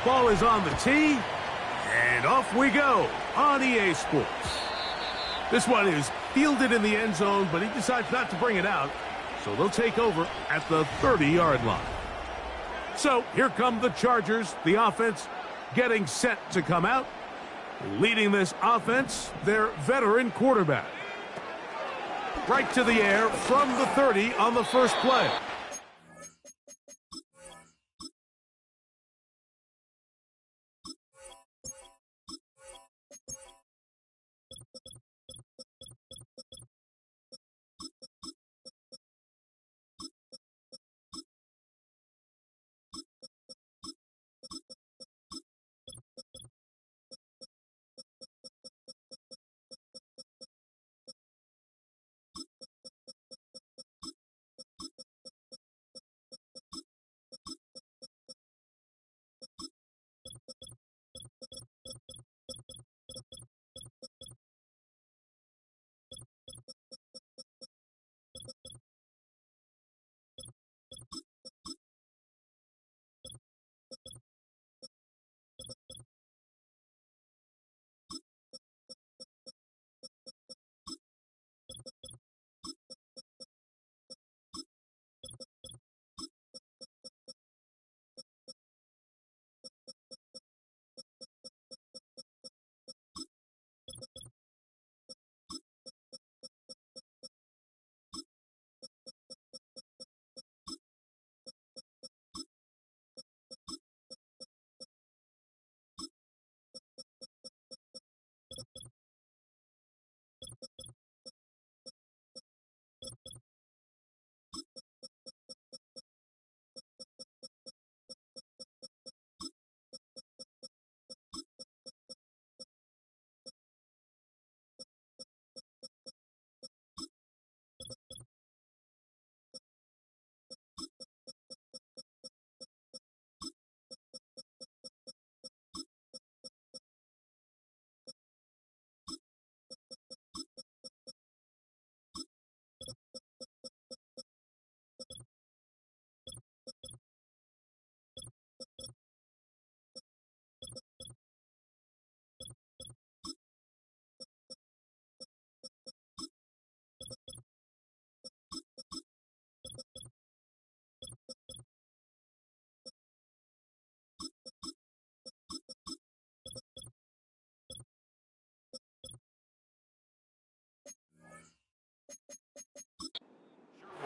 Ball is on the tee, and off we go on EA Sports. This one is fielded in the end zone, but he decides not to bring it out, so they'll take over at the 30-yard line. So here come the Chargers, the offense getting set to come out. Leading this offense, their veteran quarterback. Right to the air from the 30 on the first play.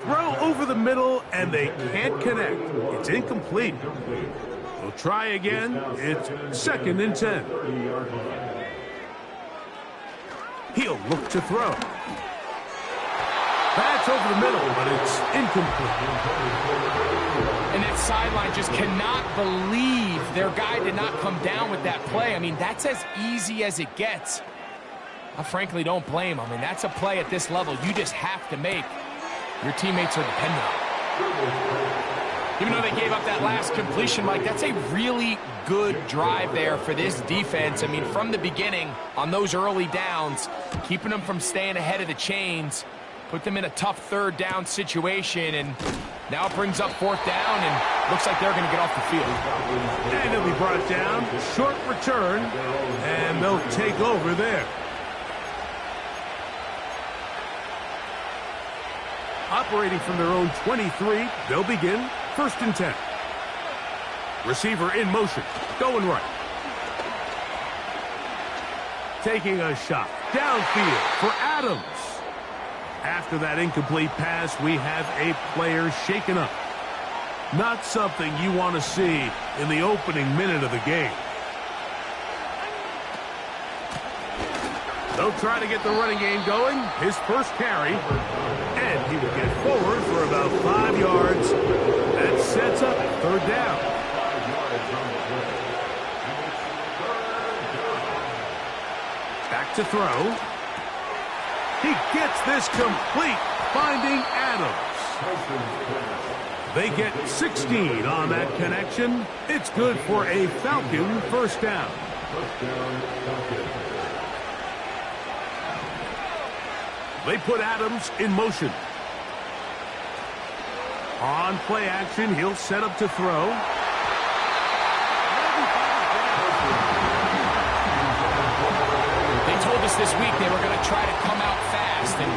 Throw over the middle, and they can't connect. It's incomplete. We'll try again. It's 2nd and 10. He'll look to throw. That's over the middle, but it's incomplete. And that sideline just cannot believe their guy did not come down with that play. I mean, that's as easy as it gets. I frankly don't blame him. I mean, that's a play at this level you just have to make. Your teammates are dependent on. Even though they gave up that last completion, Mike, that's a really good drive there for this defense. I mean, from the beginning, on those early downs, keeping them from staying ahead of the chains, put them in a tough 3rd down situation, and now it brings up 4th down, and looks like they're going to get off the field. And he'll be brought down, short return, and they'll take over there. Operating from their own 23, they'll begin 1st and 10. Receiver in motion, going right. Taking a shot downfield for Adams. After that incomplete pass, we have a player shaken up. Not something you want to see in the opening minute of the game. They'll try to get the running game going. His first carry. And he will get forward for about 5 yards. That sets up 3rd down. Back to throw. He gets this complete, finding Adams. They get 16 on that connection. It's good for a Falcon 1st down. They put Adams in motion. On play action, he'll set up to throw. this week they were going to try to come out fast, and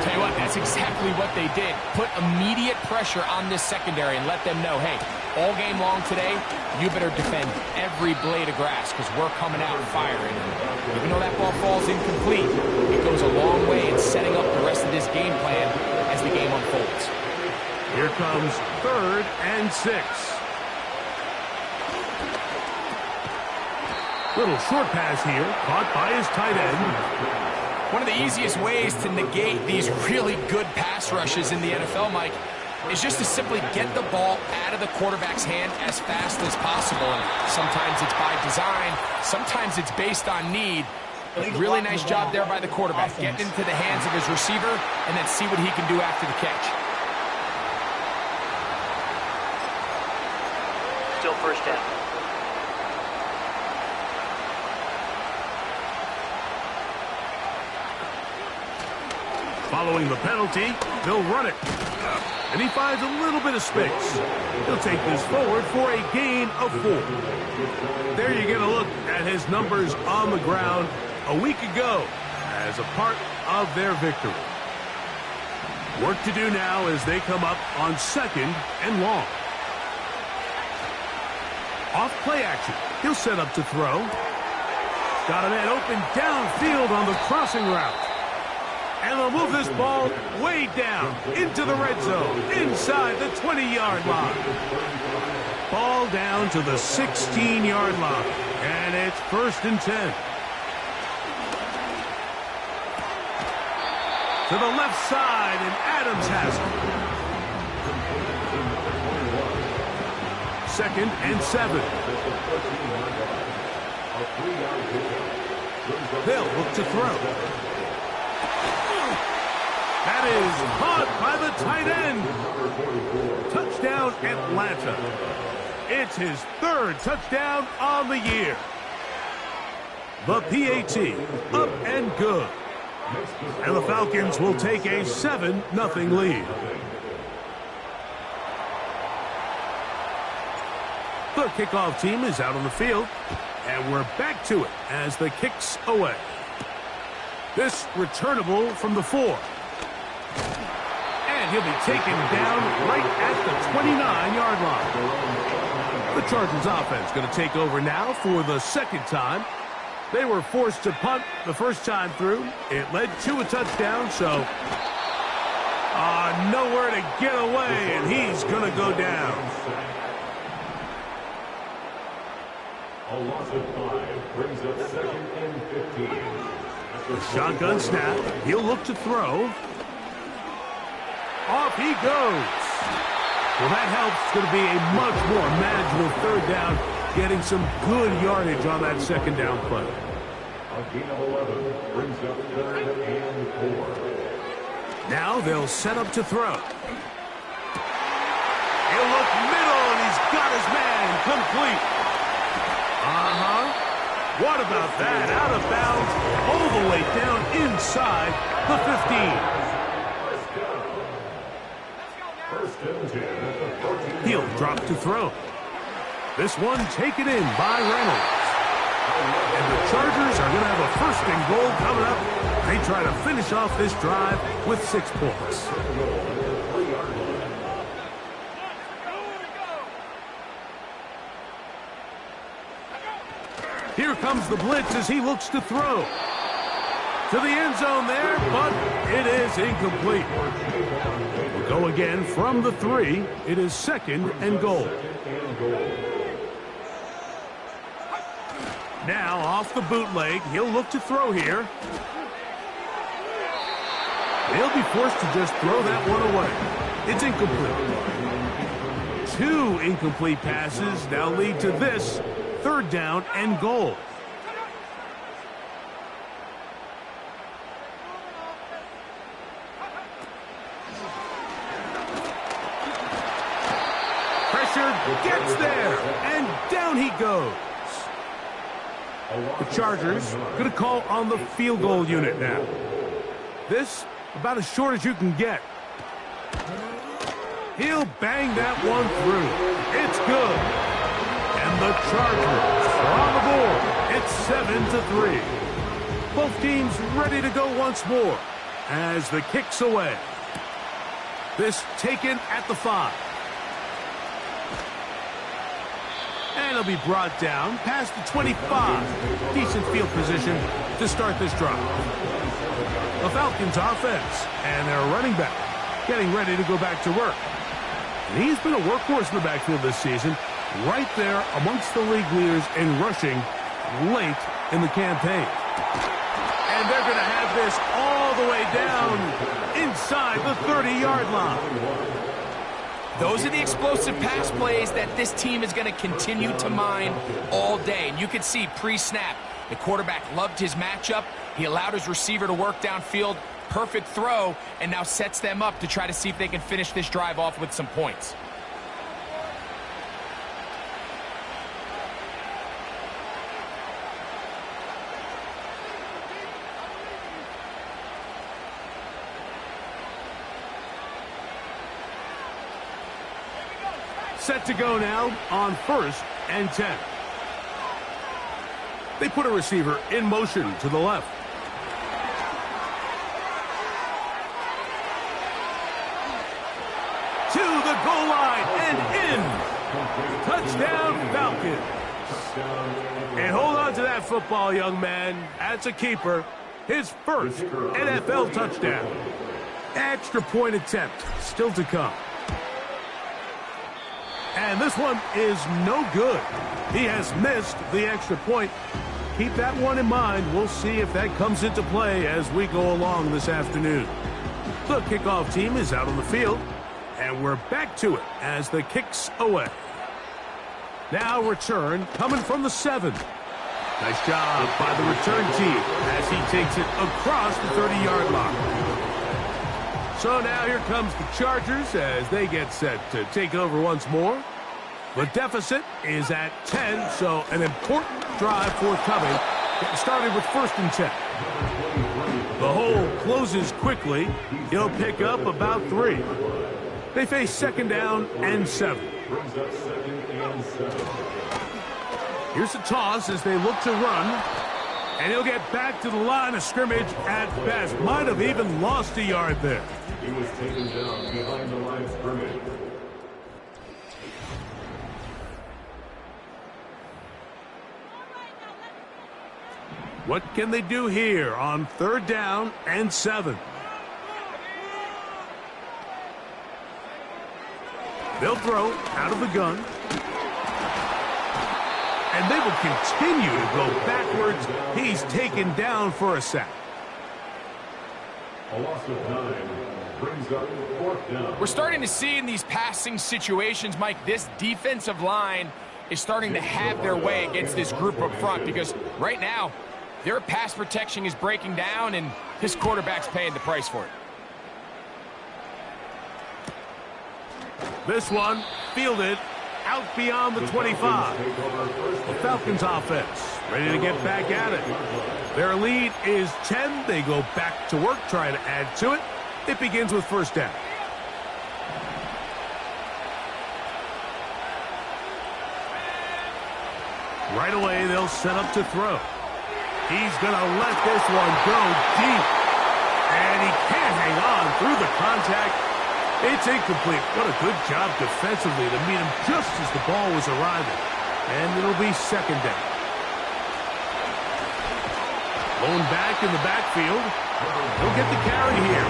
tell you what, that's exactly what they did. Put immediate pressure on this secondary and let them know, hey, all game long today, you better defend every blade of grass because we're coming out firing. And even though that ball falls incomplete, it goes a long way in setting up the rest of this game plan as the game unfolds. Here comes 3rd and 6. Little short pass here, caught by his tight end. One of the easiest ways to negate these really good pass rushes in the NFL, Mike, is just to simply get the ball out of the quarterback's hand as fast as possible. And sometimes it's by design, sometimes it's based on need. Really nice job there by the quarterback, getting into the hands of his receiver and then see what he can do after the catch. Still first down. Following the penalty, they'll run it. And he finds a little bit of space. He'll take this forward for a gain of 4. There you get a look at his numbers on the ground a week ago as a part of their victory. Work to do now as they come up on 2nd and long. Off play action. He'll set up to throw. Got a man open downfield on the crossing route. And they'll move this ball way down into the red zone, inside the 20-yard line. Ball down to the 16-yard line, and it's 1st and 10. To the left side, and Adams has it. 2nd and 7. They'll look to throw. That is caught by the tight end. Touchdown, Atlanta. It's his 3rd touchdown on the year. The PAT, up and good. And the Falcons will take a 7-0 lead. The kickoff team is out on the field, and we're back to it as the kick's away. This returnable from the 4. And he'll be taken down right at the 29-yard line. The Chargers offense going to take over now for the 2nd time. They were forced to punt the first time through. It led to a touchdown, so nowhere to get away, and he's going to go down. A loss of 5 brings up 2nd and 15. The shotgun snap. He'll look to throw. Off he goes. Well, that helps. It's going to be a much more manageable 3rd down, getting some good yardage on that 2nd down play. A gain of 11 brings up 3rd and 4. Now they'll set up to throw. He'll look middle, and he's got his man complete. What about that? Out of bounds, all the way down inside the 15. He'll drop to throw. This one taken in by Reynolds. And the Chargers are going to have a 1st and goal coming up. They try to finish off this drive with 6 points. Here comes the blitz as he looks to throw. To the end zone there, but it is incomplete. We'll go again from the 3. It is 2nd and goal. Now off the bootleg, he'll look to throw here. He'll be forced to just throw that one away. It's incomplete. 2 incomplete passes now lead to this 3rd down and goal. Pressure gets there, and down he goes. The Chargers going to call on the field goal unit now. This about as short as you can get. He'll bang that one through. It's good. And the Chargers are on the board. It's 7-3. Both teams ready to go once more as the kick's away. This taken at the 5. And it'll be brought down past the 25. Decent field position to start this drive. The Falcons offense and their running back getting ready to go back to work. And he's been a workhorse in the backfield this season, right there amongst the league leaders in rushing late in the campaign. And they're going to have this all the way down inside the 30-yard line. Those are the explosive pass plays that this team is going to continue to mine all day. And you can see pre-snap, the quarterback loved his matchup. He allowed his receiver to work downfield. Perfect throw, and now sets them up to try to see if they can finish this drive off with some points. Set to go now on 1st and 10. They put a receiver in motion to the left. To the goal line and in. Touchdown, Falcons. And hold on to that football, young man. That's a keeper. His first NFL touchdown. Extra point attempt still to come. And this one is no good. He has missed the extra point. Keep that one in mind. We'll see if that comes into play as we go along this afternoon. The kickoff team is out on the field, and we're back to it as the kick's away. Now return coming from the 7. Nice job by the return team as he takes it across the 30-yard line. So now here comes the Chargers as they get set to take over once more. The deficit is at 10, so an important drive forthcoming. Getting started with 1st and 10. The hole closes quickly. He'll pick up about 3. They face 2nd down and 7. Here's a toss as they look to run. And he'll get back to the line of scrimmage at best. Might have even lost a yard there. He was taken down behind the line of scrimmage. What can they do here on 3rd down and 7? They'll throw out of the gun. And they will continue to go backwards. He's taken down for a sack. A loss of 9 brings up 4th down. We're starting to see in these passing situations, Mike, this defensive line is starting to have their way against this group up front because right now, their pass protection is breaking down, and this quarterback's paying the price for it. This one fielded out beyond the 25. The Falcons offense ready to get back at it. Their lead is 10. They go back to work, trying to add to it. It begins with 1st down. Right away, they'll set up to throw. He's going to let this one go deep. And he can't hang on through the contact. It's incomplete. What a good job defensively to meet him just as the ball was arriving. And it'll be 2nd down. Going back in the backfield. He'll get the carry here.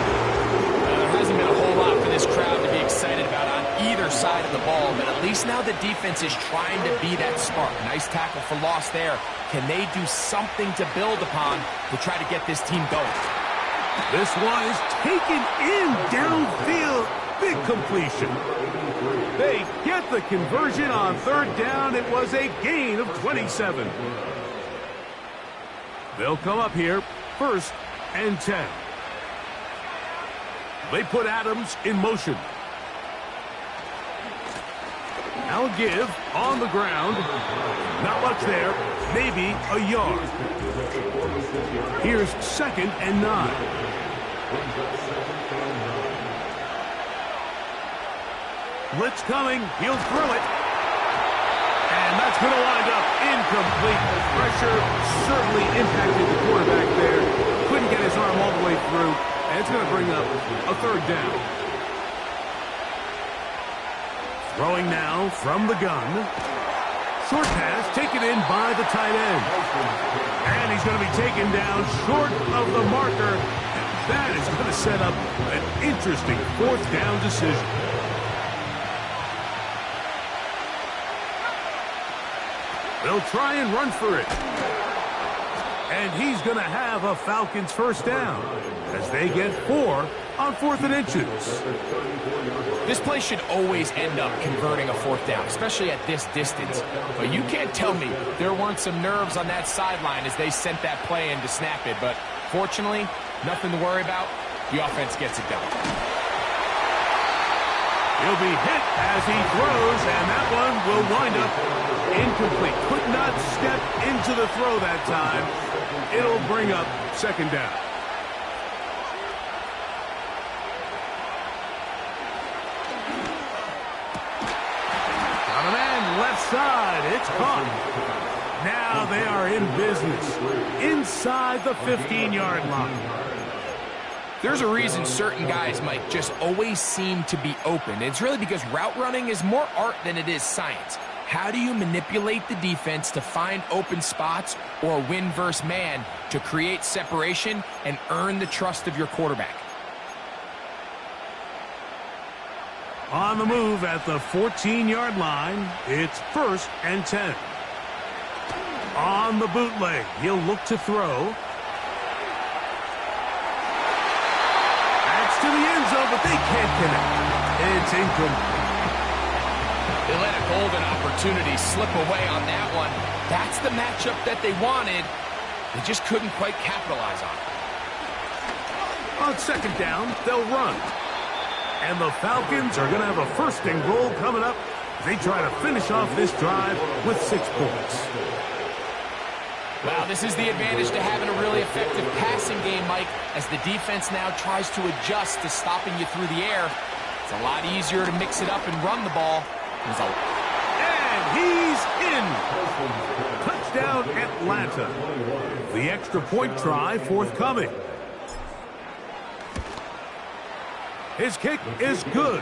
There hasn't been a whole lot for this crowd to be excited about on either side of the ball, but at least now the defense is trying to be that smart. Nice tackle for loss there. Can they do something to build upon to try to get this team going? This one is taken in downfield. Big completion. They get the conversion on 3rd down. It was a gain of 27. They'll come up here 1st and 10. They put Adams in motion. Now give on the ground. Not much there. Maybe a yard. Here's 2nd and 9. Blitz coming. He'll throw it. And that's going to wind up incomplete. pressure certainly impacted the quarterback there. Couldn't get his arm all the way through, and it's going to bring up a third down. Throwing now from the gun. Short pass taken in by the tight end. And he's going to be taken down short of the marker. That is going to set up an interesting fourth down decision. They'll try and run for it. And he's going to have a Falcons first down as they get 4 on 4th and inches. This play should always end up converting a fourth down, especially at this distance. But you can't tell me there weren't some nerves on that sideline as they sent that play in to snap it. But fortunately, nothing to worry about. The offense gets it done. He'll be hit as he throws, and that one will wind up incomplete. Could not step into the throw that time. It'll bring up second down. Got a man left side. It's caught. Now they are in business inside the 15-yard line. There's a reason certain guys, Mike, just always seem to be open. It's really because route running is more art than it is science. How do you manipulate the defense to find open spots or win versus man to create separation and earn the trust of your quarterback? On the move at the 14-yard line, it's 1st and 10. On the bootleg, he'll look to throw. To the end zone, but they can't connect. It's incomplete. They let a golden opportunity slip away on that one. That's the matchup that they wanted. They just couldn't quite capitalize on it. On second down, they'll run. And the Falcons are going to have a 1st and goal coming up. They try to finish off this drive with 6 points. Well, this is the advantage to having a really effective passing game, Mike, as the defense now tries to adjust to stopping you through the air. It's a lot easier to mix it up and run the ball. And he's in. Touchdown, Atlanta. The extra point try forthcoming. His kick is good.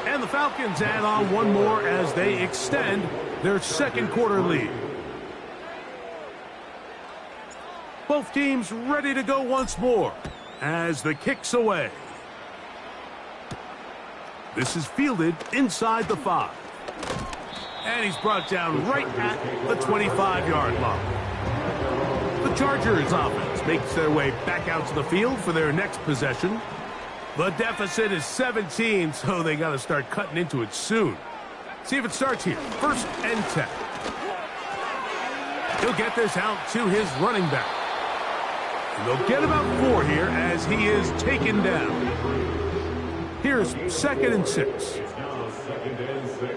And the Falcons add on one more as they extend their second quarter lead. Both teams ready to go once more as the kick's away. This is fielded inside the 5. And he's brought down right at the 25-yard line. The Chargers offense makes their way back out to the field for their next possession. The deficit is 17, so they got to start cutting into it soon. See if it starts here. 1st and 10. He'll get this out to his running back. And they'll get about 4 here as he is taken down. Here's 2nd and 6. It's now 2nd and 6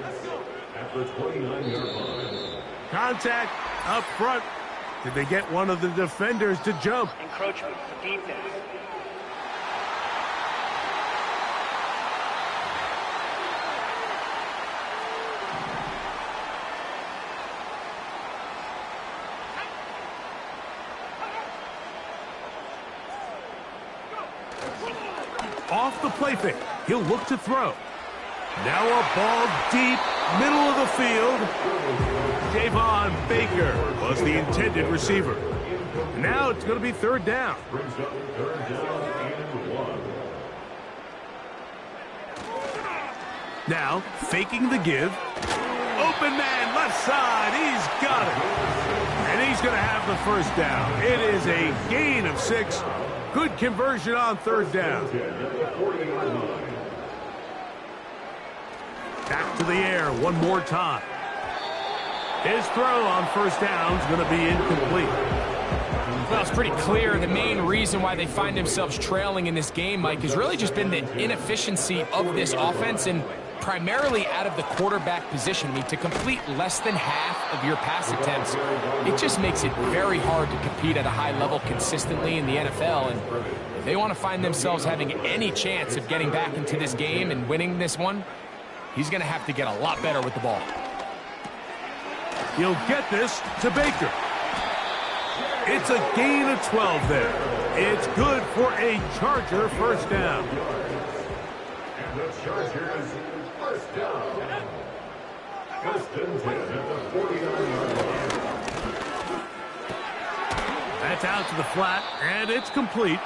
at the 29-yard line. Contact up front. Did they get one of the defenders to jump? Encroachment for defense. Off the play fake. He'll look to throw. Now a ball deep, middle of the field. Javon Baker was the intended receiver. Now it's going to be 3rd down. Brings up 3rd down and 1. Now faking the give. Open man left side. He's got it. And he's going to have the first down. It is a gain of 6. Good conversion on 3rd down. Back to the air one more time. His throw on 1st down is going to be incomplete. Well, it's pretty clear the main reason why they find themselves trailing in this game, Mike, has really just been the inefficiency of this offense and primarily out of the quarterback position. I mean, to complete less than half of your pass attempts, it just makes it very hard to compete at a high level consistently in the NFL. And if they want to find themselves having any chance of getting back into this game and winning this one, he's going to have to get a lot better with the ball. He'll get this to Baker. It's a gain of 12 there. It's good for a Charger first down. And the Chargers first down. First and 10 at the 49-yard line. That's out to the flat, and it's complete.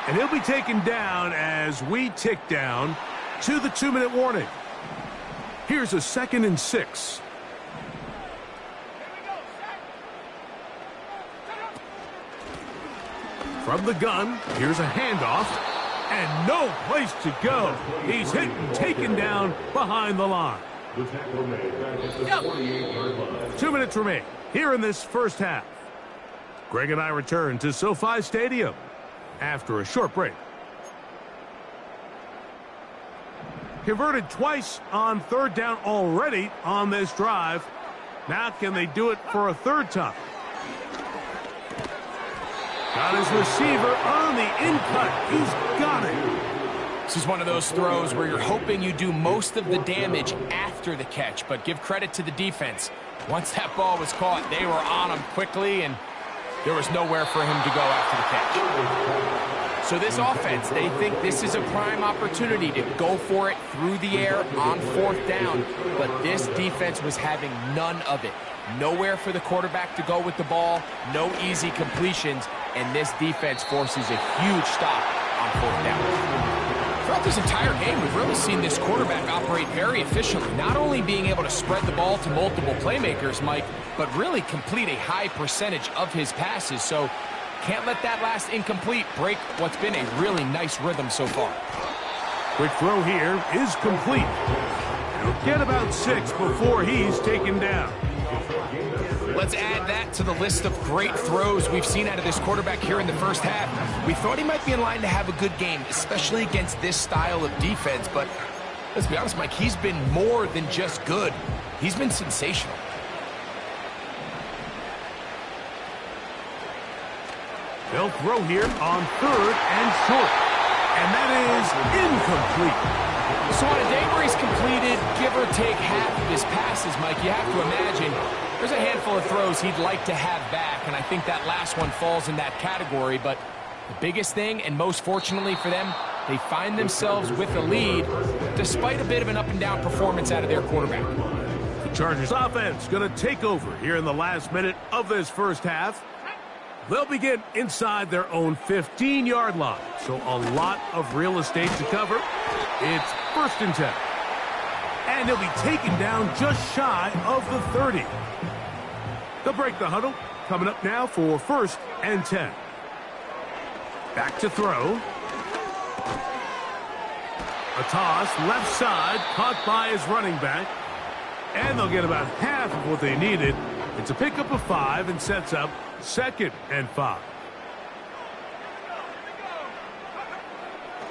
And he'll be taken down as we tick down to the 2-minute warning. Here's a 2nd and 6. From the gun, here's a handoff, and no place to go. He's hit and taken down behind the line. The tackle made back at the 48-yard line. 2 minutes remain here in this first half. Greg and I return to SoFi Stadium after a short break. Converted twice on 3rd down already on this drive. Now can they do it for a 3rd time? Got his receiver on the in-cut. He's got it. This is one of those throws where you're hoping you do most of the damage after the catch, but give credit to the defense. Once that ball was caught, they were on him quickly, and there was nowhere for him to go after the catch. So this offense, they think this is a prime opportunity to go for it through the air on 4th down, but this defense was having none of it. Nowhere for the quarterback to go with the ball, no easy completions, and this defense forces a huge stop on 4th down. Throughout this entire game, we've really seen this quarterback operate very efficiently, not only being able to spread the ball to multiple playmakers, Mike, but really complete a high percentage of his passes. So can't let that last incomplete break what's been a really nice rhythm so far. Quick throw here is complete. He'll get about 6 before he's taken down. Let's add that to the list of great throws we've seen out of this quarterback here in the first half. We thought he might be in line to have a good game, especially against this style of defense. But let's be honest, Mike, he's been more than just good. He's been sensational. They'll throw here on 3rd and short. And that is incomplete. So on a day where he's completed, give or take half of his passes, Mike, you have to imagine there's a handful of throws he'd like to have back, and I think that last one falls in that category. But the biggest thing, and most fortunately for them, they find themselves with a lead despite a bit of an up-and-down performance out of their quarterback. The Chargers offense going to take over here in the last minute of this first half. They'll begin inside their own 15-yard line, so a lot of real estate to cover. It's 1st and 10. And he'll be taken down just shy of the 30. They'll break the huddle. Coming up now for 1st and 10. Back to throw. A toss, left side, caught by his running back. And they'll get about half of what they needed. It's a pickup of 5 and sets up 2nd and 5.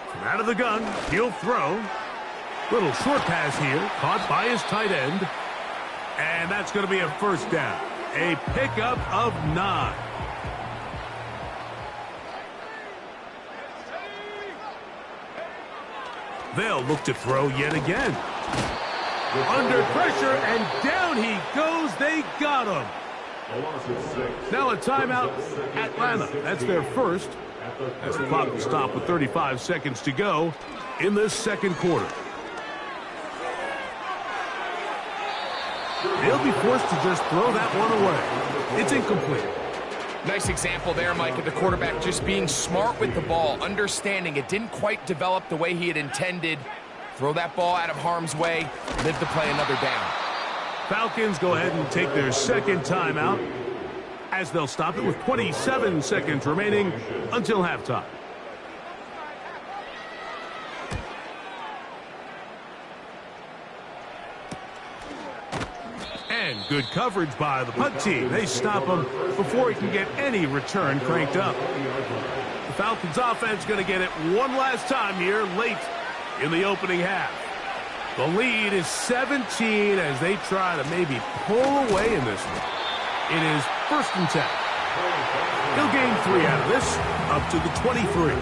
From out of the gun, he'll throw. Little short pass here, caught by his tight end. And that's going to be a 1st down. A pickup of 9. They'll look to throw yet again. Under pressure, and down he goes. They got him. Now a timeout, Atlanta. That's their first. As the clock will stop with 35 seconds to go in this 2nd quarter. They'll be forced to just throw that one away. It's incomplete. Nice example there, Mike, of the quarterback just being smart with the ball, understanding it didn't quite develop the way he had intended. Throw that ball out of harm's way, live to play another down. Falcons go ahead and take their 2nd timeout as they'll stop it with 27 seconds remaining until halftime. And good coverage by the punt team. They stop him before he can get any return cranked up. The Falcons offense going to get it one last time here late in the opening half. The lead is 17 as they try to maybe pull away in this one. It is 1st and 10. He'll gain 3 out of this, up to the 23.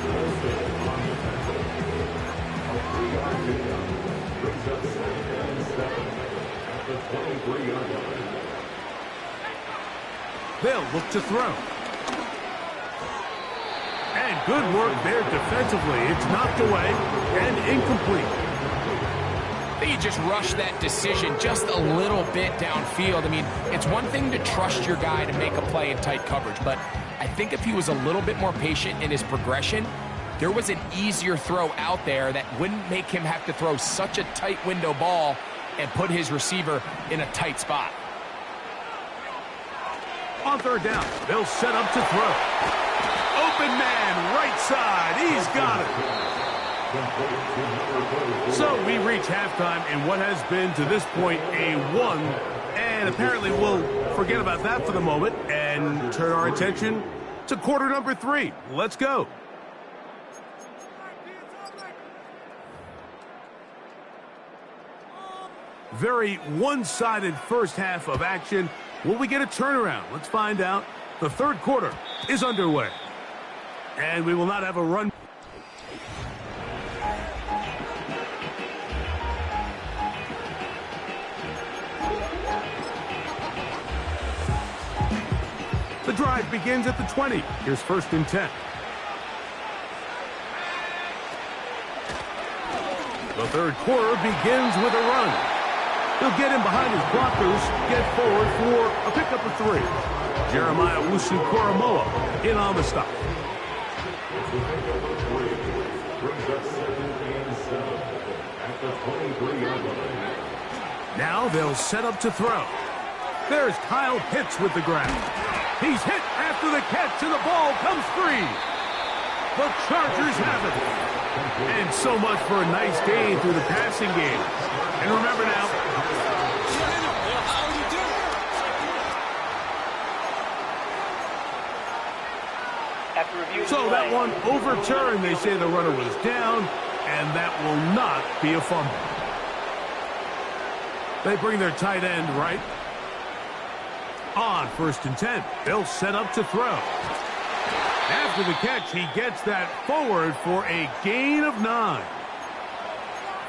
They'll look to throw. And good work there defensively. It's knocked away and incomplete. I think he just rushed that decision just a little bit downfield. I mean, it's one thing to trust your guy to make a play in tight coverage, but I think if he was a little bit more patient in his progression, there was an easier throw out there that wouldn't make him have to throw such a tight window ball and put his receiver in a tight spot. On third down, they'll set up to throw. Open man, right side. He's got it. So we reach halftime in what has been, to this point, a 1. And apparently we'll forget about that for the moment and turn our attention to quarter number 3. Let's go. Very one-sided first half of action. Will we get a turnaround? Let's find out. The third quarter is underway. And we will not have a run. The drive begins at the 20. Here's 1st and 10. The third quarter begins with a run. He'll get in behind his blockers, get forward for a pickup of 3. Jeremiah Wusu-Koromoa in on the stop. Now they'll set up to throw. There's Kyle Pitts with the grab. He's hit after the catch, and the ball comes free. The Chargers have it. And so much for a nice gain through the passing game. And remember now, so that one overturned. They say the runner was down, and that will not be a fumble. They bring their tight end right. On 1st and 10, they'll set up to throw. After the catch, he gets that forward for a gain of 9.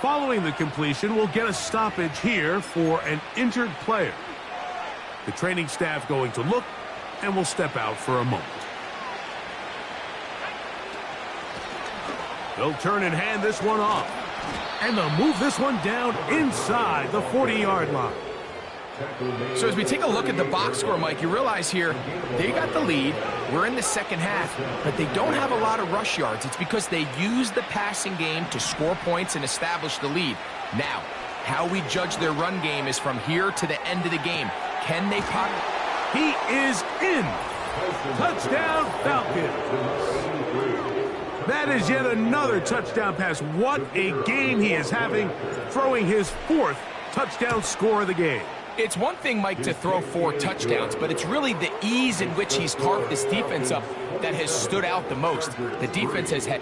Following the completion, we'll get a stoppage here for an injured player. The training staff going to look, and will step out for a moment. They'll turn and hand this one off. And they'll move this one down inside the 40-yard line. So as we take a look at the box score, Mike, you realize here they got the lead. We're in the second half, but they don't have a lot of rush yards. It's because they use the passing game to score points and establish the lead. Now, how we judge their run game is from here to the end of the game. Can they pocket? He is in. Touchdown, Falcons. That is yet another touchdown pass. What a game he is having, throwing his 4th touchdown score of the game. It's one thing, Mike, to throw 4 touchdowns, but it's really the ease in which he's carved this defense up that has stood out the most. The defense has had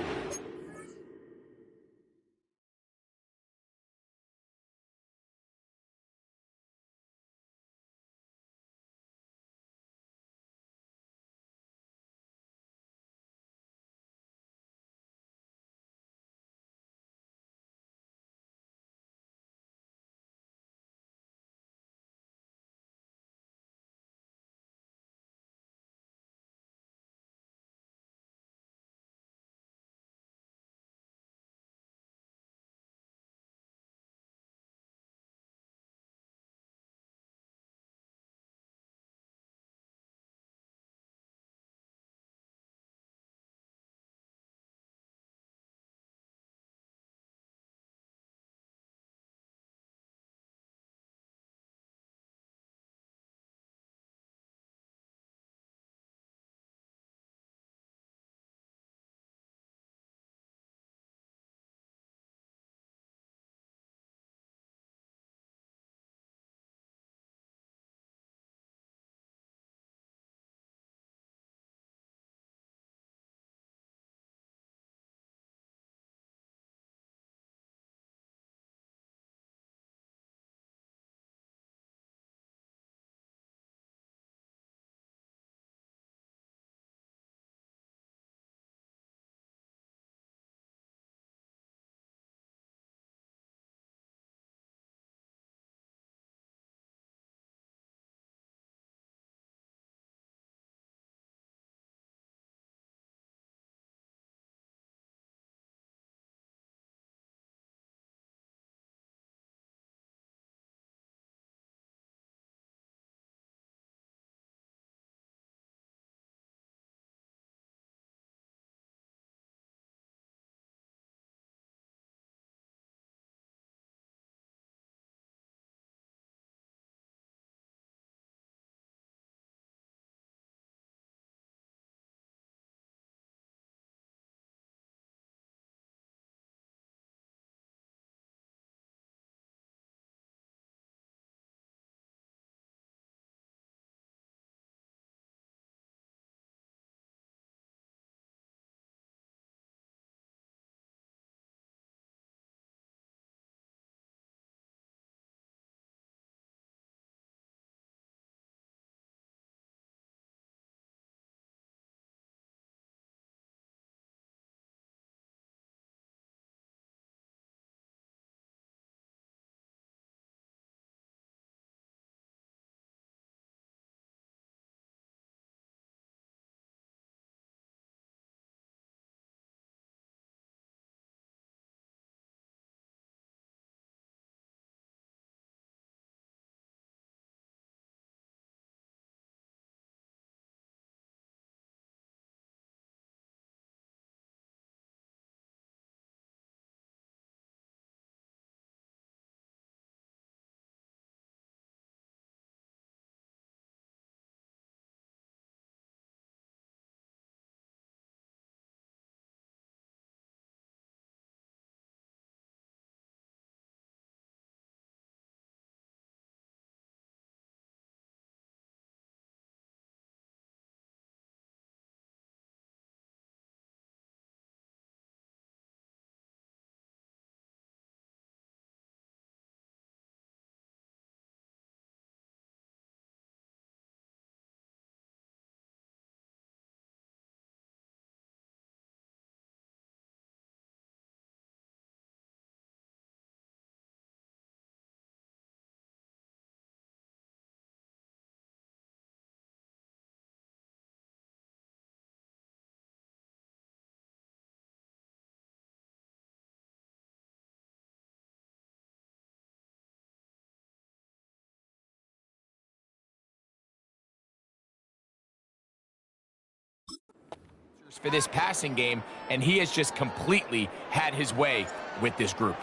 for this passing game, and he has just completely had his way with this group.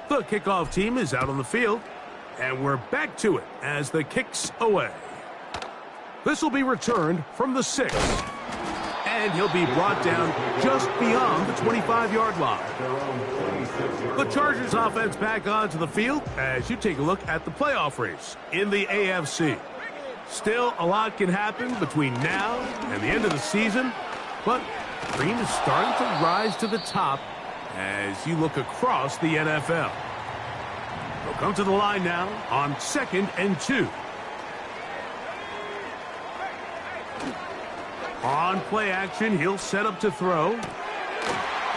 The kickoff team is out on the field, and we're back to it as the kick's away. This will be returned from the 6, and he'll be brought down just beyond the 25-yard line. The Chargers offense back onto the field as you take a look at the playoff race in the AFC. Still, a lot can happen between now and the end of the season, but Green is starting to rise to the top as you look across the NFL. They'll come to the line now on 2nd and 2. On play action, he'll set up to throw.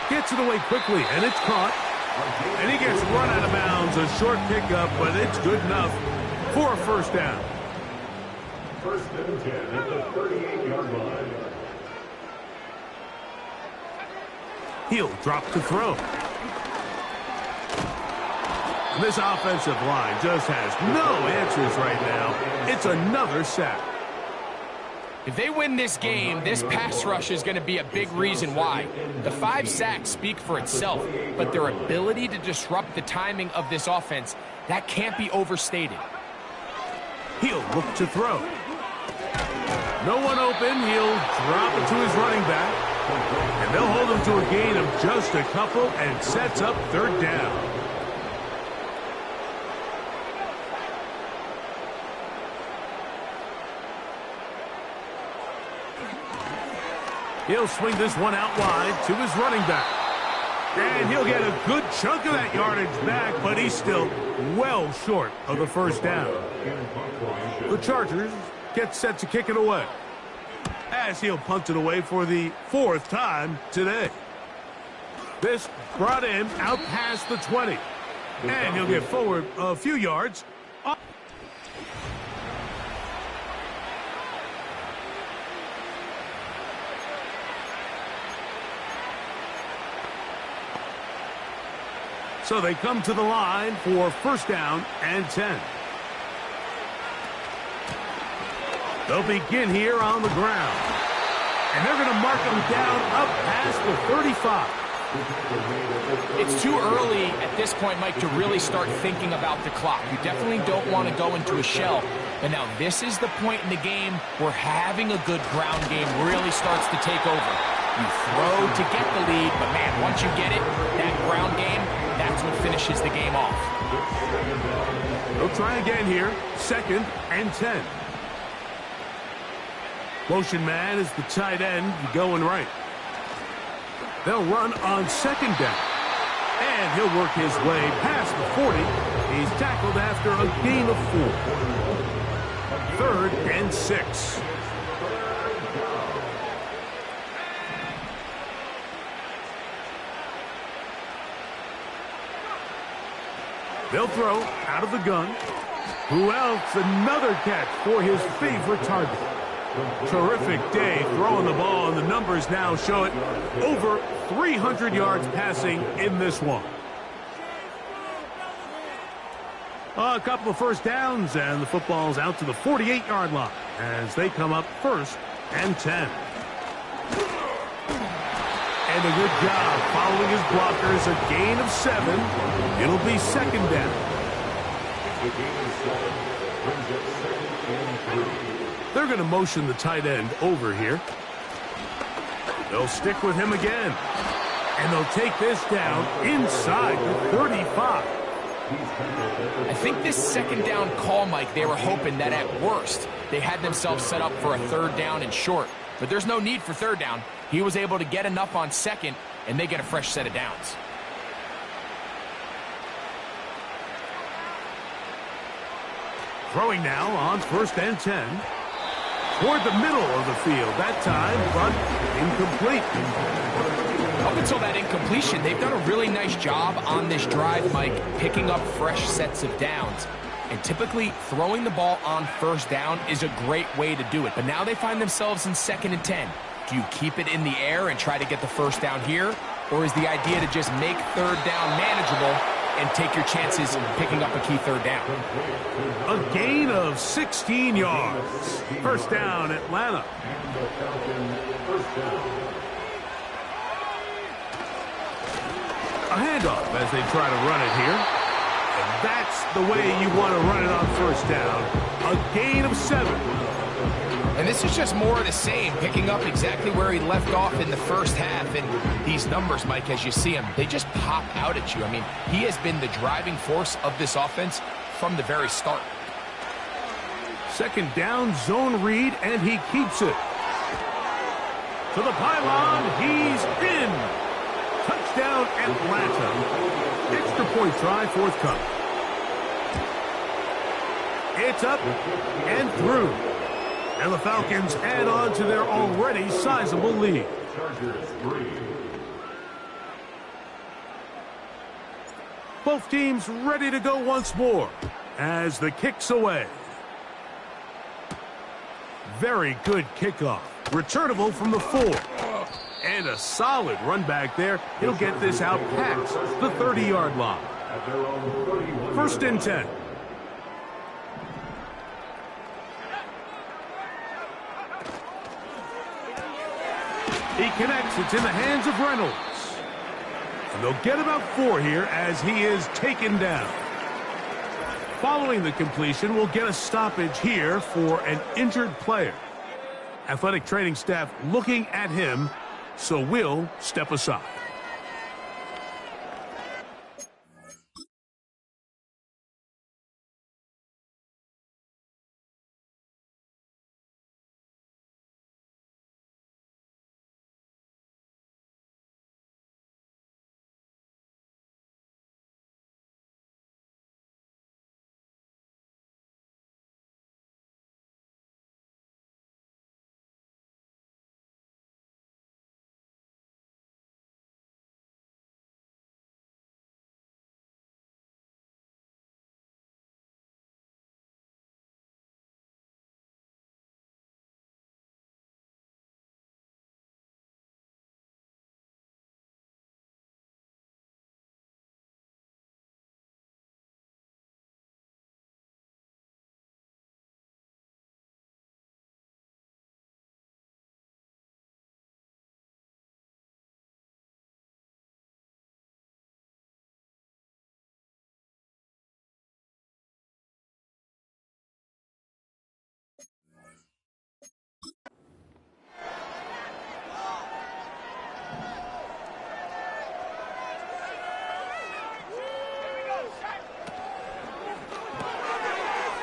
Gets it away quickly, and it's caught. And he gets run out of bounds. A short pickup, but it's good enough for a first down. 1st and 10 at the 38-yard line. He'll drop to throw. This offensive line just has no answers right now. It's another sack. If they win this game, this pass rush is going to be a big reason why. The 5 sacks speak for itself, but their ability to disrupt the timing of this offense, that can't be overstated. He'll look to throw. No one open. He'll drop it to his running back. And they'll hold him to a gain of just a couple and sets up 3rd down. He'll swing this one out wide to his running back. And he'll get a good chunk of that yardage back, but he's still well short of the first down. The Chargers get set to kick it away, as he'll punt it away for the 4th time today. This brought him out past the 20. And he'll get forward a few yards. So they come to the line for 1st down and 10. They'll begin here on the ground. And they're going to mark them down up past the 35. It's too early at this point, Mike, to really start thinking about the clock. You definitely don't want to go into a shell. But now this is the point in the game where having a good ground game really starts to take over. You throw to get the lead, but man, once you get it, that ground game, that's what finishes the game off. They'll try again here. 2nd and 10. Motion man is the tight end going right. They'll run on 2nd down. And he'll work his way past the 40. He's tackled after a gain of 4. 3rd and 6. They'll throw out of the gun. Who else? Another catch for his favorite target. Terrific day throwing the ball, and the numbers now show it. Over 300 yards passing in this one. A couple of first downs, and the football's out to the 48-yard line as they come up 1st and 10. And a good job following his blockers. A gain of 7. It'll be 2nd down. They're going to motion the tight end over here. They'll stick with him again. And they'll take this down inside the 35. I think this 2nd down call, Mike, they were hoping that at worst they had themselves set up for a 3rd down and short. But there's no need for 3rd down. He was able to get enough on 2nd, and they get a fresh set of downs. Throwing now on 1st and 10. Toward the middle of the field that time, but incomplete. Up until that incompletion, they've done a really nice job on this drive, Mike, picking up fresh sets of downs. And typically, throwing the ball on 1st down is a great way to do it. But now they find themselves in 2nd and 10. Do you keep it in the air and try to get the 1st down here? Or is the idea to just make 3rd down manageable and take your chances picking up a key 3rd down? A gain of 16 yards. 1st down, Atlanta. A handoff as they try to run it here. And that's the way you want to run it on first down. A gain of 7. And this is just more of the same, picking up exactly where he left off in the first half. And these numbers, Mike, as you see them, they just pop out at you. I mean, he has been the driving force of this offense from the very start. Second down, zone read, and he keeps it. To the pylon, he's in. Touchdown, Atlanta. Extra point try forthcoming. It's up and through. And the Falcons add on to their already sizable lead. Both teams ready to go once more as the kick's away. Very good kickoff. Returnable from the 4. And a solid run back there. He'll get this out past the 30-yard line. First and 10. He connects. It's in the hands of Reynolds. And they'll get about 4 here as he is taken down. Following the completion, we'll get a stoppage here for an injured player. Athletic training staff looking at him, so we'll step aside.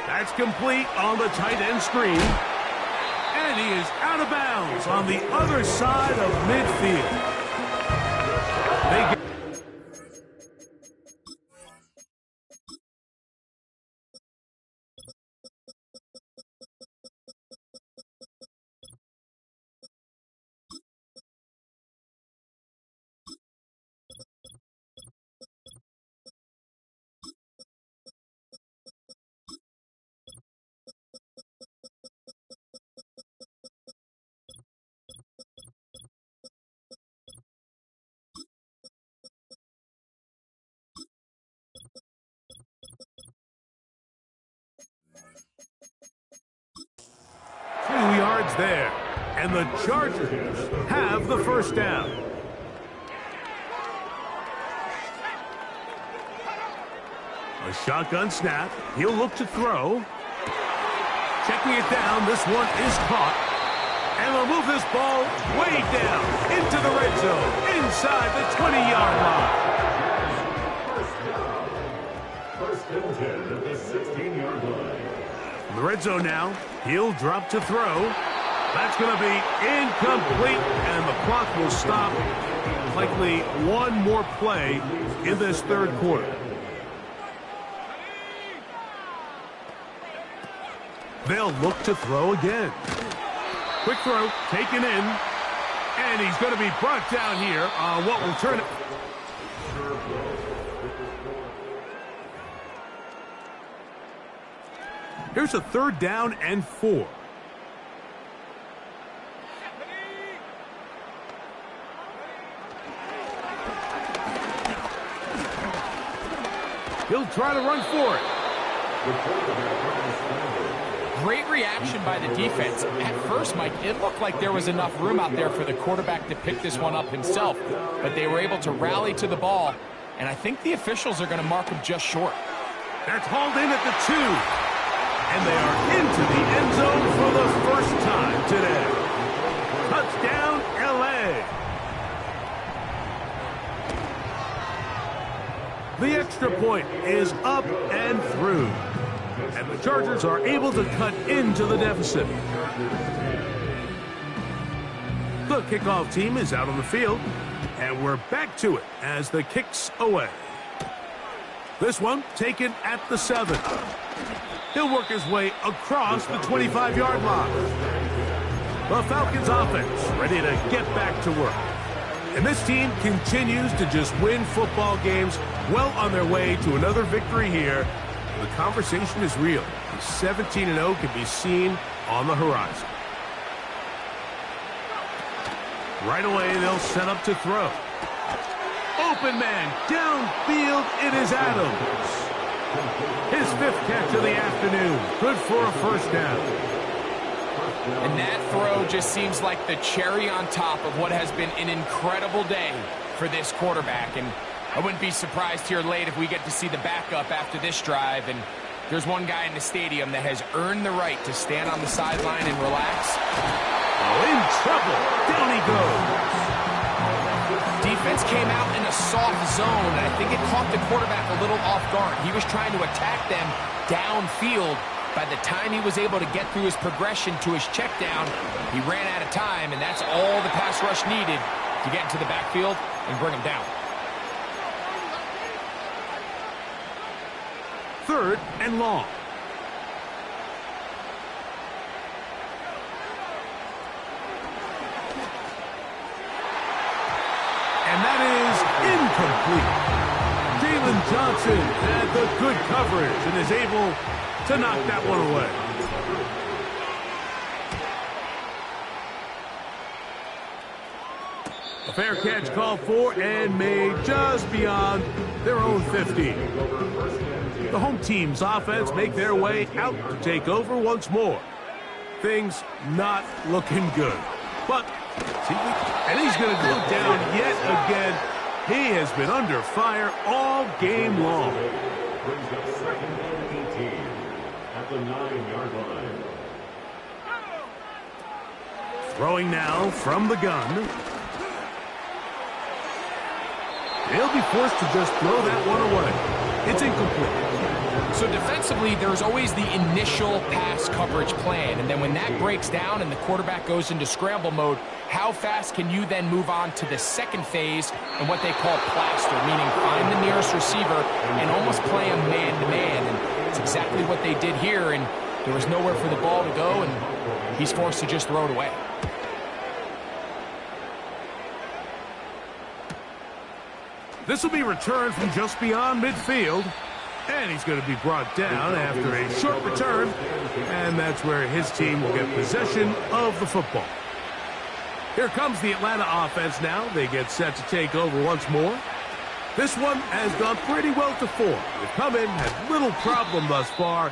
That's complete on the tight end screen. And he is out of bounds on the other side of midfield. They get yards there, and the Chargers have the first down. A shotgun snap. He'll look to throw. Checking it down. This one is caught. And they'll move this ball way down into the red zone, inside the 20-yard line. First and 10 at the 16-yard line. In the red zone now. He'll drop to throw. That's going to be incomplete, and the clock will stop. Likely one more play in this third quarter. They'll look to throw again. Quick throw, taken in, and he's going to be brought down here on what will turn it. Here's a third down and 4. He'll try to run for it. Great reaction by the defense. At first, Mike, it looked like there was enough room out there for the quarterback to pick this one up himself, but they were able to rally to the ball and I think the officials are going to mark him just short. That's hauled in at the 2. And they are into the end zone for the first time today. Touchdown, L.A. The extra point is up and through. And the Chargers are able to cut into the deficit. The kickoff team is out on the field. And we're back to it as the kick's away. This one taken at the 7. He'll work his way across the 25-yard line. The Falcons offense ready to get back to work. And this team continues to just win football games, well on their way to another victory here. The conversation is real. The 17-0 can be seen on the horizon. Right away, they'll set up to throw. Open man, downfield, it is Adams. His 5th catch of the afternoon. Good for a first down. And that throw just seems like the cherry on top of what has been an incredible day for this quarterback. And I wouldn't be surprised here late if we get to see the backup after this drive. And there's one guy in the stadium that has earned the right to stand on the sideline and relax. Oh, in trouble. Down he goes. Defense came out in a soft zone, and I think it caught the quarterback a little off guard. He was trying to attack them downfield. By the time he was able to get through his progression to his check down, he ran out of time, and that's all the pass rush needed to get into the backfield and bring him down. 3rd and long. And that is incomplete. Jalen Johnson had the good coverage and is able to knock that one away. A fair catch called for and made just beyond their own 50. The home team's offense make their way out to take over once more. Things not looking good. But, and he's going to go down yet again. He has been under fire all game long. Brings up 2nd and 18 at the 9-yard line. Throwing now from the gun. He'll be forced to just throw that one away. It's incomplete. So defensively, there's always the initial pass coverage plan, and then when that breaks down and the quarterback goes into scramble mode, how fast can you then move on to the second phase and what they call plaster, meaning find the nearest receiver and almost play him man-to-man, and it's exactly what they did here, and there was nowhere for the ball to go, and he's forced to just throw it away. This will be returned from just beyond midfield. And he's going to be brought down after a short return. And that's where his team will get possession of the football. Here comes the Atlanta offense now. They get set to take over once more. This one has gone pretty well to 4. They've come in, had little problem thus far,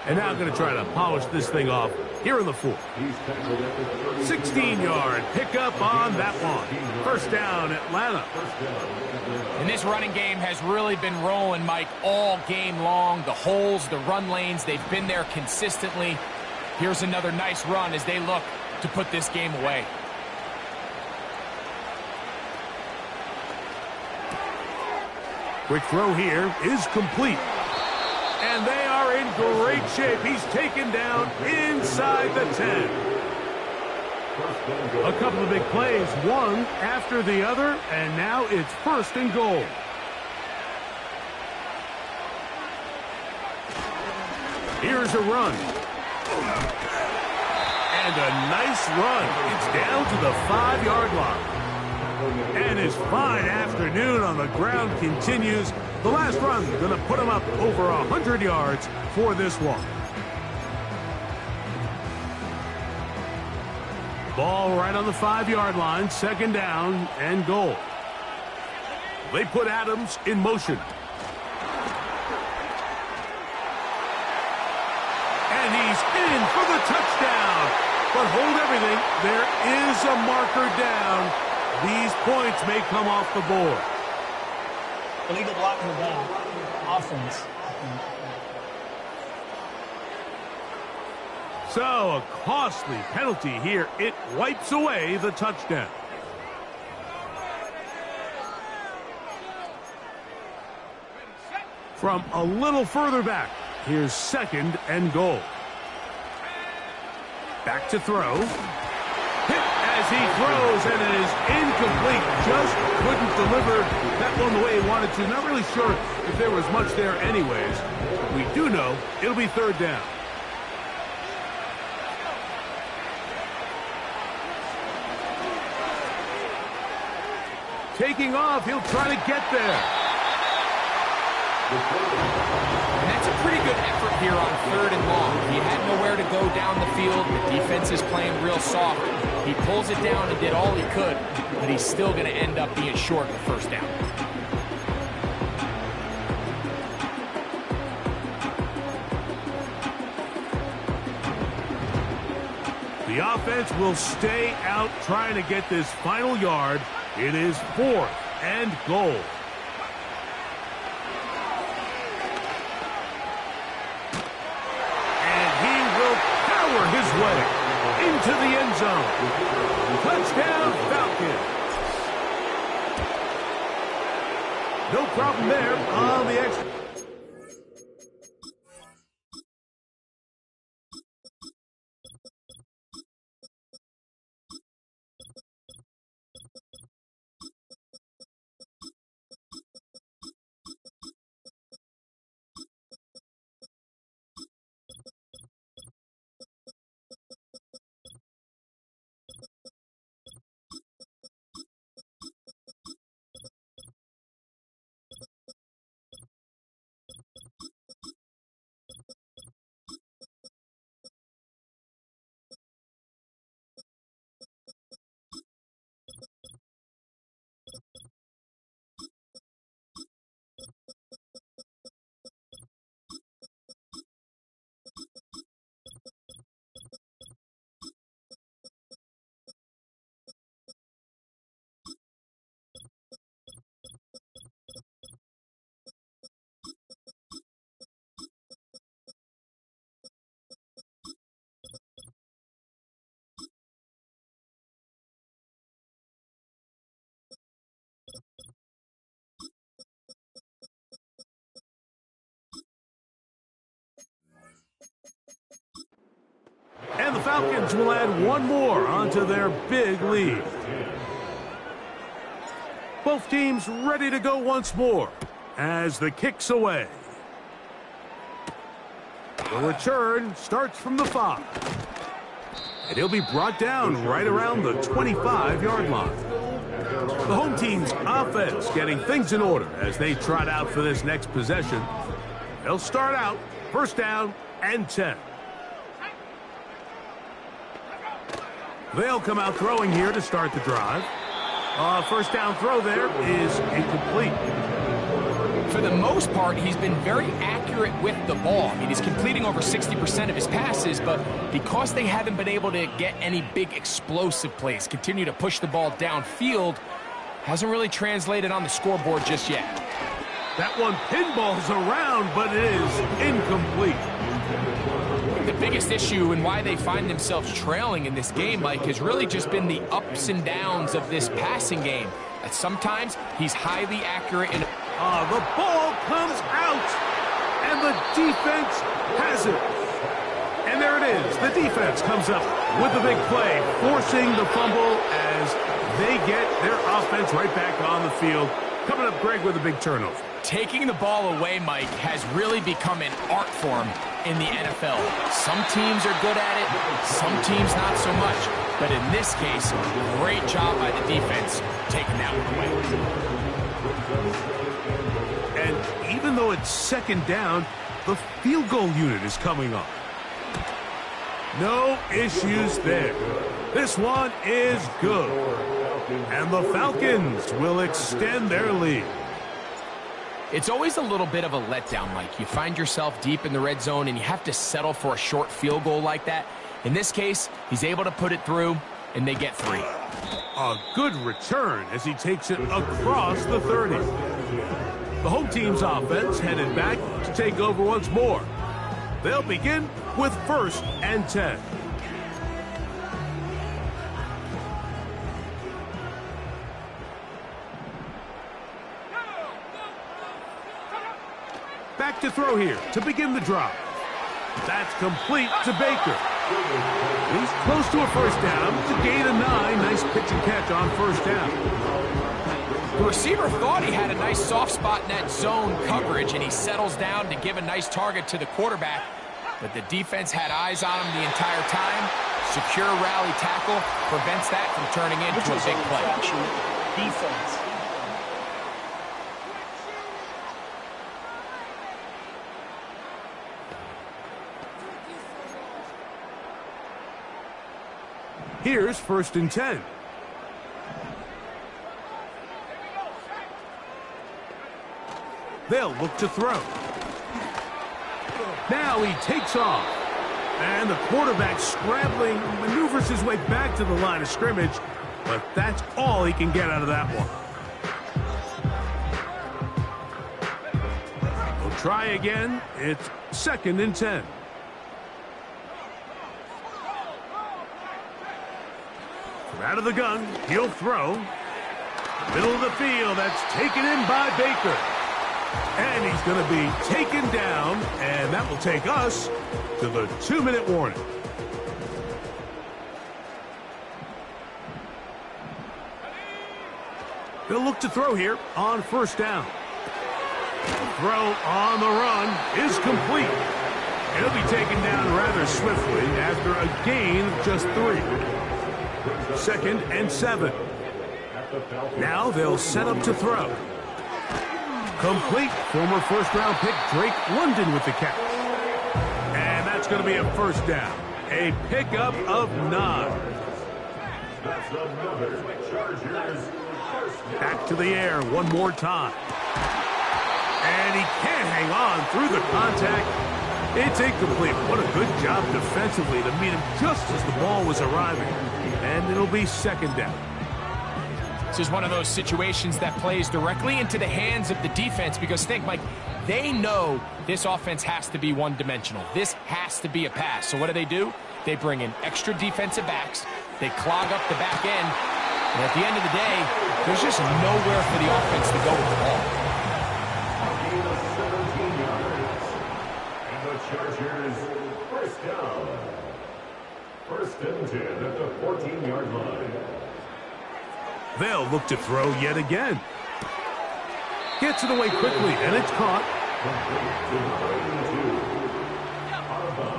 and now going to try to polish this thing off here in the 4th. 16-yard pickup on that one. First down, Atlanta. And this running game has really been rolling, Mike, all game long. The holes, the run lanes, they've been there consistently. Here's another nice run as they look to put this game away. Quick throw here is complete. And they are in great shape. He's taken down inside the 10. A couple of big plays, one after the other, and now it's 1st and goal. Here's a run. And a nice run. It's down to the 5-yard line. And his fine afternoon on the ground continues. The last run going to put him up over 100 yards for this one. Ball right on the 5-yard line, 2nd down and goal. They put Adams in motion. And he's in for the touchdown. But hold everything, there is a marker down. These points may come off the board. illegal block in the back. Offense. So, a costly penalty here. It wipes away the touchdown. From a little further back, here's 2nd and goal. Back to throw. Hit as he throws, and it is incomplete. Just couldn't deliver that one the way he wanted to. Not really sure if there was much there anyways. We do know it'll be 3rd down. Taking off, he'll try to get there. And that's a pretty good effort here on 3rd and long. He had nowhere to go down the field. The defense is playing real soft. He pulls it down and did all he could, but he's still going to end up being short of the 1st down. The offense will stay out trying to get this final yard. It is 4th and goal. And he will power his way into the end zone. Touchdown, Falcons. No problem there on the extra. And the Falcons will add one more onto their big lead. Both teams ready to go once more as the kick's away. The return starts from the 5. And he'll be brought down right around the 25-yard line. The home team's offense getting things in order as they trot out for this next possession. They'll start out 1st down and 10. They'll come out throwing here to start the drive. 1st down throw there is incomplete. For the most part, he's been very accurate with the ball. I mean, he's completing over 60% of his passes, but because they haven't been able to get any big explosive plays, continue to push the ball downfield, hasn't really translated on the scoreboard just yet. That one pinballs around, but it is incomplete. The biggest issue and why they find themselves trailing in this game, Mike, has really just been the ups and downs of this passing game. That sometimes he's highly accurate. The ball comes out, and the defense has it. And there it is. The defense comes up with the big play, forcing the fumble as they get their offense right back on the field. Coming up, Greg, with a big turnover. Taking the ball away, Mike, has really become an art form in the NFL. Some teams are good at it, some teams not so much. But in this case, great job by the defense taking that one away. And even though it's 2nd down, the field goal unit is coming up. No issues there. This one is good. And the Falcons will extend their lead. It's always a little bit of a letdown, Mike. You find yourself deep in the red zone and you have to settle for a short field goal like that. In this case, he's able to put it through, and they get 3. A good return as he takes it across the 30. The home team's offense headed back to take over once more. They'll begin with 1st and 10. Back to throw here to begin the drive. That's complete to Baker. He's close to a first down. It's a gain of 9. Nice pitch and catch on first down. The receiver thought he had a nice soft spot in that zone coverage, and he settles down to give a nice target to the quarterback. But the defense had eyes on him the entire time. Secure rally tackle prevents that from turning into a big play. Defense. Here's 1st and 10. They'll look to throw. Now he takes off. And the quarterback scrambling, maneuvers his way back to the line of scrimmage. But that's all he can get out of that one. We'll try again. It's 2nd and 10. Out of the gun, he'll throw. Middle of the field, that's taken in by Baker. And he's going to be taken down, and that will take us to the 2-minute warning. They'll look to throw here on 1st down. The throw on the run is complete. He'll be taken down rather swiftly after a gain of just 3. 2nd and 7. Now they'll set up to throw. Complete. Former 1st-round pick Drake London with the catch. And that's going to be a 1st down. A pickup of 9. Back to the air one more time. And he can't hang on through the contact. It's incomplete. What a good job defensively to meet him just as the ball was arriving. And it'll be 2nd down. This is one of those situations that plays directly into the hands of the defense because think, Mike, they know this offense has to be one-dimensional. This has to be a pass. So what do? They bring in extra defensive backs. They clog up the back end. And at the end of the day, there's just nowhere for the offense to go with the ball. And the Chargers, 1st down. 1st and 10 at the 14-yard line. They'll look to throw yet again. Gets it away quickly, and it's caught.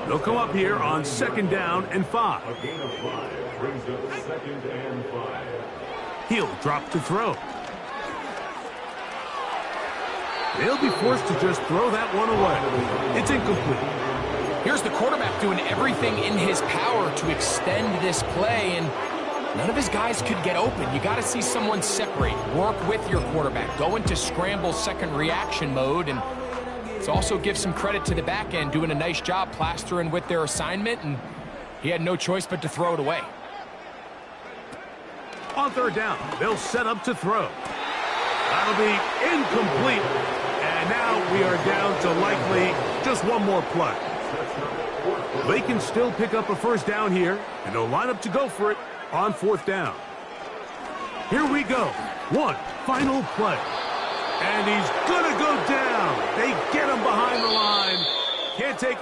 They'll come up here on 2nd down and 5. A gain of 5 brings up 2nd and 5. He'll drop to throw. They'll be forced to just throw that one away. It's incomplete. Here's the quarterback doing everything in his power to extend this play, and none of his guys could get open. You got to see someone separate, work with your quarterback, go into scramble second reaction mode, and it's also give some credit to the back end doing a nice job plastering with their assignment, and he had no choice but to throw it away. On 3rd down, they'll set up to throw. That'll be incomplete. And now we are down to likely just one more play. They can still pick up a 1st down here, and they'll line up to go for it on 4th down. Here we go. One final play. And he's going to go down. They get him behind the line. Can't take